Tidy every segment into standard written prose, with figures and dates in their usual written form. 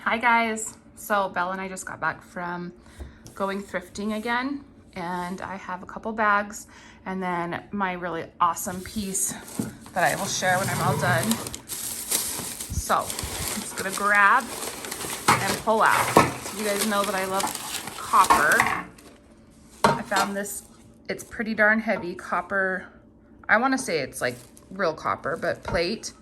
Hi guys. So Bella and I just got back from going thrifting again, and I have a couple bags and then my really awesome piece that I will share when I'm all done. So I'm just gonna grab and pull out. So you guys know that I love copper. I found this, it's pretty darn heavy copper. I want to say it's like real copper, but plate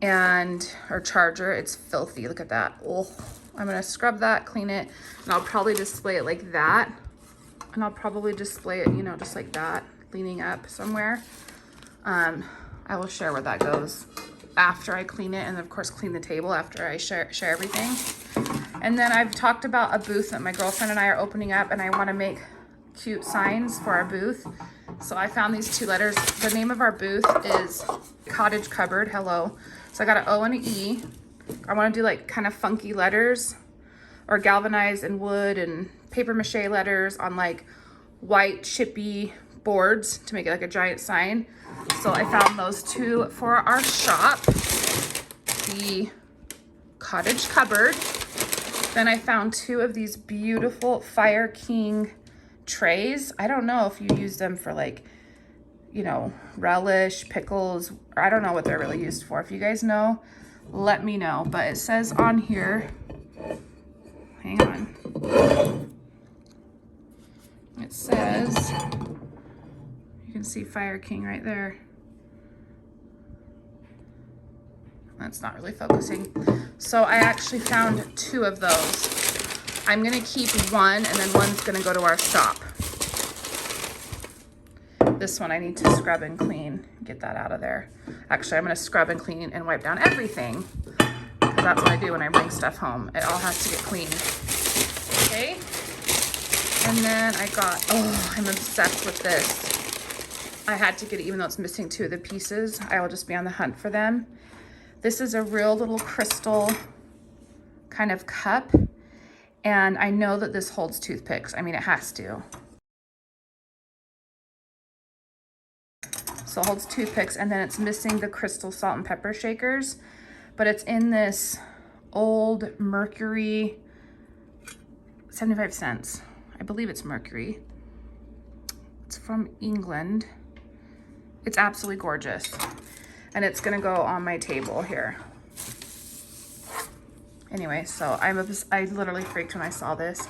and our charger. It's filthy. Look at that. Oh, I'm gonna scrub that, clean it, and I'll probably display it like that. And I'll probably display it, you know, just like that, leaning up somewhere. I will share where that goes after I clean it, and of course clean the table after I share everything. And then I've talked about a booth that my girlfriend and I are opening up, and I want to make cute signs for our booth. So I found these two letters. The name of our booth is Cottage Cupboard. Hello. So I got an O and an E. I want to do like kind of funky letters, or galvanized and wood and paper mache letters on like white chippy boards to make it like a giant sign. So I found those two for our shop, the Cottage Cupboard. Then I found two of these beautiful Fire King trays. I don't know if you use them for like, you know, relish, pickles, or I don't know what they're really used for. If you guys know, let me know. But it says on here, hang on. It says, you can see Fire King right there. That's not really focusing. So I actually found two of those. I'm gonna keep one, and then one's gonna go to our shop. This one I need to scrub and clean, get that out of there. Actually, I'm gonna scrub and clean and wipe down everything, because that's what I do when I bring stuff home. It all has to get cleaned. Okay? And then I got, oh, I'm obsessed with this. I had to get it even though it's missing two of the pieces. I will just be on the hunt for them. This is a real little crystal kind of cup. And I know that this holds toothpicks. I mean, it has to. So it holds toothpicks, and then it's missing the crystal salt and pepper shakers, but it's in this old Mercury, 75 cents. I believe it's Mercury. It's from England. It's absolutely gorgeous. And it's gonna go on my table here. Anyway, so I literally freaked when I saw this.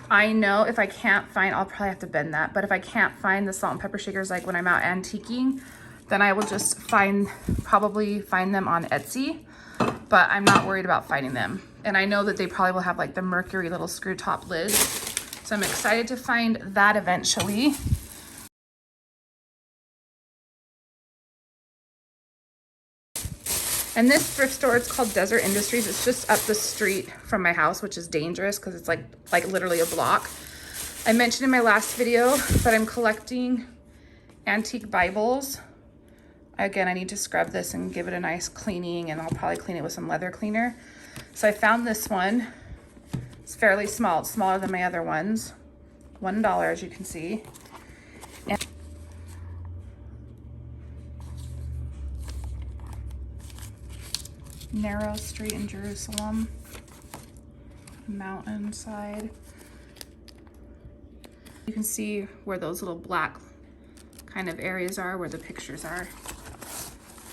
I know if I can't find, I'll probably have to bend that, but if I can't find the salt and pepper shakers, like when I'm out antiquing, then I will just probably find them on Etsy, but I'm not worried about finding them. And I know that they probably will have like the Mercury little screw top lids. So I'm excited to find that eventually. And this thrift store, it's called Desert Industries. It's just up the street from my house, which is dangerous because it's like literally a block. I mentioned in my last video that I'm collecting antique Bibles. Again, I need to scrub this and give it a nice cleaning, and I'll probably clean it with some leather cleaner. So I found this one. It's fairly small. It's smaller than my other ones. $1, as you can see. And narrow street in Jerusalem, mountainside. You can see where those little black kind of areas are, where the pictures are.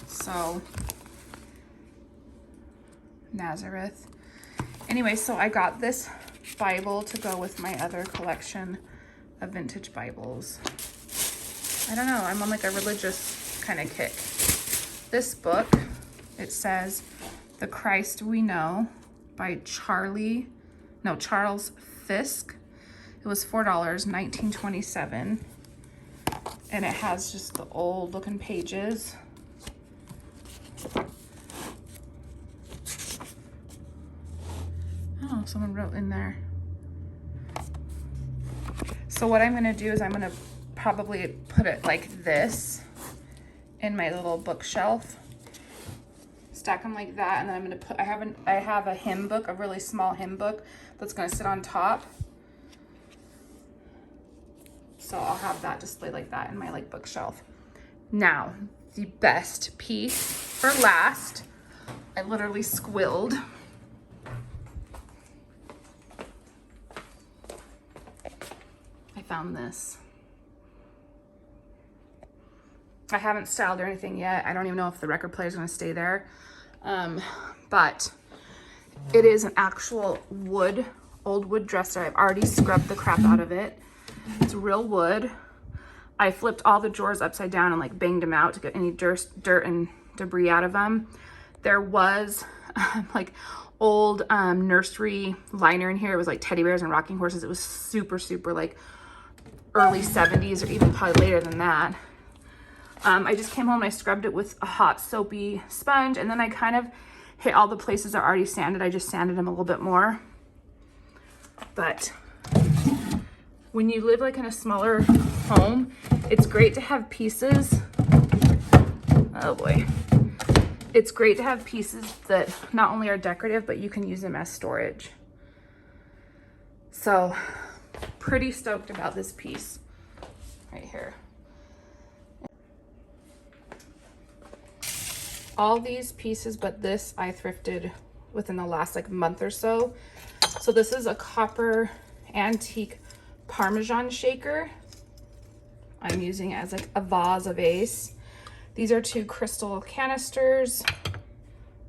So, Nazareth. Anyway, so I got this Bible to go with my other collection of vintage Bibles. I don't know, I'm on like a religious kind of kick. This book, it says The Christ We Know by Charles Fisk. It was $4, 1927. And it has just the old looking pages. Oh, someone wrote in there. So what I'm gonna do is I'm gonna probably put it like this in my little bookshelf. Stack them like that, and then I'm gonna put, I have a hymn book, a really small hymn book that's gonna sit on top. So I'll have that displayed like that in my like bookshelf. Now, the best piece for last. I literally squilled. found this. I haven't styled or anything yet. I don't even know if the record player is going to stay there. But it is an actual wood, old wood dresser. I've already scrubbed the crap out of it. It's real wood. I flipped all the drawers upside down and like banged them out to get any dirt and debris out of them. There was like old nursery liner in here. It was like teddy bears and rocking horses. It was super, super like early 70s or even probably later than that. I just came home and I scrubbed it with a hot soapy sponge, and then I kind of hit all the places that are already sanded. I just sanded them a little bit more. But when you live like in a smaller home, it's great to have pieces. Oh boy. It's great to have pieces that not only are decorative, but you can use them as storage. So pretty stoked about this piece right here. All these pieces, but this I thrifted within the last like month or so. So this is a copper antique Parmesan shaker. I'm using it as like a vase. These are 2 crystal canisters.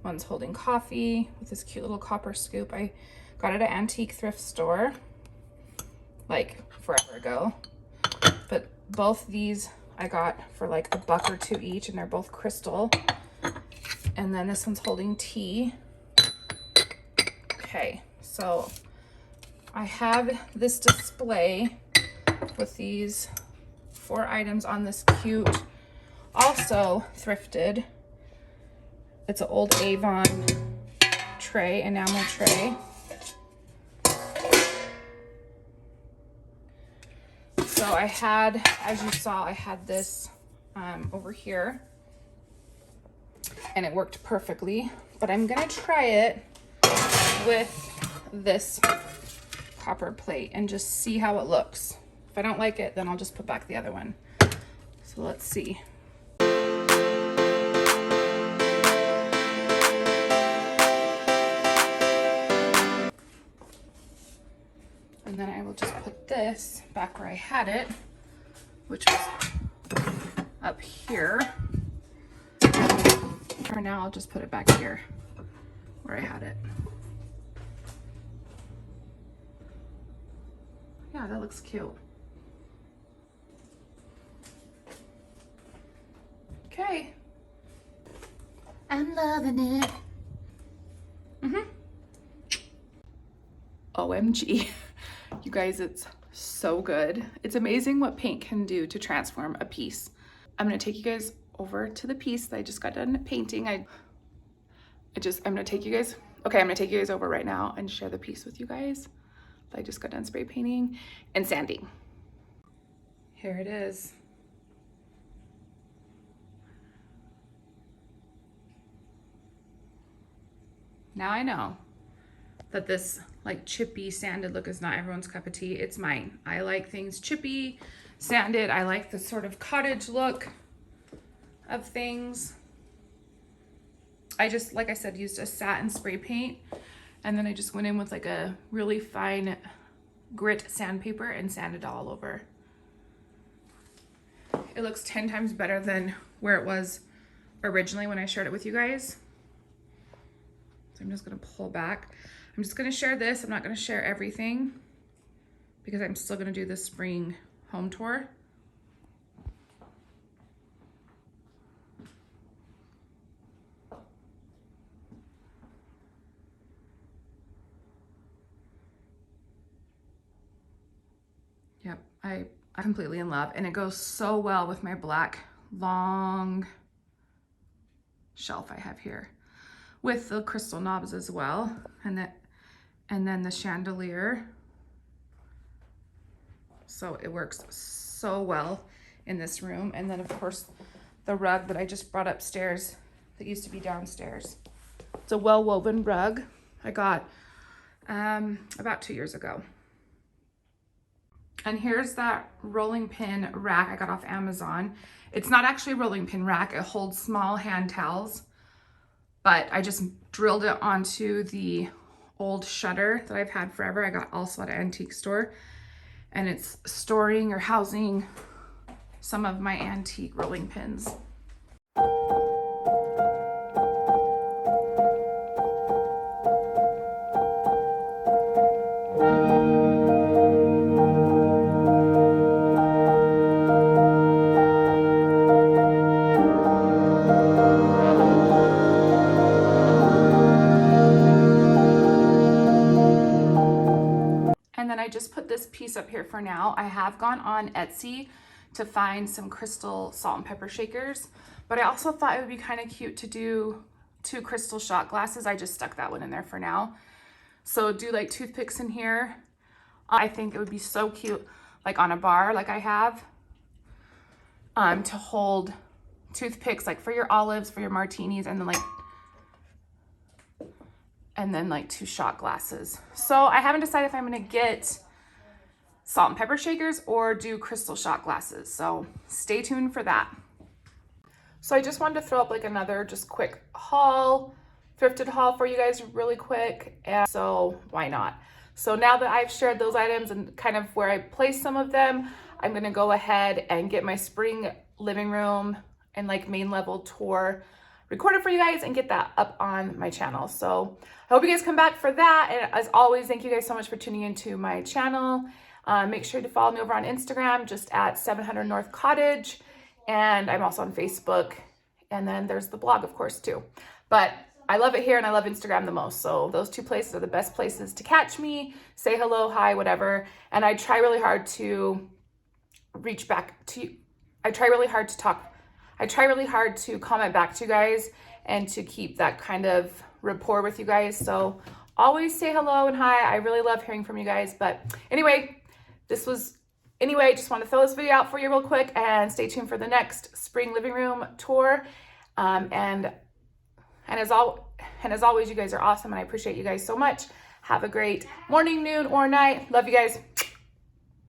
One's holding coffee with this cute little copper scoop. I got it at an antique thrift store like forever ago. But both these I got for like $1 or $2 each, and they're both crystal. And then this one's holding tea. Okay, so I have this display with these 4 items on this cute, also thrifted. It's an old Avon tray, enamel tray. So I had, as you saw, I had this over here, and it worked perfectly, but I'm gonna try it with this copper plate and just see how it looks. If I don't like it, then I'll just put back the other one. So let's see. And then I will just put this back where I had it, which was up here. For now, I'll just put it back here where I had it. Yeah, that looks cute. Okay. I'm loving it. OMG. You guys, it's so good. It's amazing what paint can do to transform a piece. I'm gonna take you guys over to the piece that I just got done painting. I'm gonna take you guys over right now and share the piece with you guys that I just got done spray painting and sanding. Here it is. Now I know that this like chippy sanded look is not everyone's cup of tea. It's mine. I like things chippy, sanded. I like the sort of cottage look of things. I just, like I said, used a satin spray paint, and then I just went in with like a really fine grit sandpaper and sanded all over. It looks 10 times better than where it was originally when I shared it with you guys. So I'm just gonna pull back. I'm just gonna share this. I'm not gonna share everything because I'm still gonna do the spring home tour. Yep, I'm completely in love, and it goes so well with my black long shelf I have here with the crystal knobs as well, and then the chandelier. So it works so well in this room. And then of course the rug that I just brought upstairs that used to be downstairs. It's a well-woven rug I got about 2 years ago. And here's that rolling pin rack I got off Amazon. It's not actually a rolling pin rack. It holds small hand towels, but I just drilled it onto the old shutter that I've had forever. I got also at an antique store. and it's storing or housing some of my antique rolling pins. And then I just put this piece up here for now. I have gone on Etsy to find some crystal salt and pepper shakers, but I also thought it would be kind of cute to do 2 crystal shot glasses. I just stuck that one in there for now. So do like toothpicks in here. I think it would be so cute, like on a bar like I have, to hold toothpicks, like for your olives, for your martinis, and then like 2 shot glasses. So I haven't decided if I'm gonna get salt and pepper shakers or do crystal shot glasses. So stay tuned for that. So I just wanted to throw up like another just quick haul, thrifted haul for you guys really quick. And so why not? So now that I've shared those items and kind of where I place some of them, I'm gonna go ahead and get my spring living room and like main level tour recorded for you guys and get that up on my channel. So I hope you guys come back for that. And as always, thank you guys so much for tuning into my channel. Make sure to follow me over on Instagram, just at 700 North Cottage. And I'm also on Facebook. And then there's the blog, of course, too. But I love it here and I love Instagram the most. So those 2 places are the best places to catch me, say hello, hi, whatever. And I try really hard to reach back to you. I try really hard to talk. I try really hard to comment back to you guys and to keep that kind of rapport with you guys. So always say hello and hi. I really love hearing from you guys. But anyway, just want to throw this video out for you real quick and stay tuned for the next spring living room tour. And as always, you guys are awesome and I appreciate you guys so much. Have a great morning, noon, or night. Love you guys.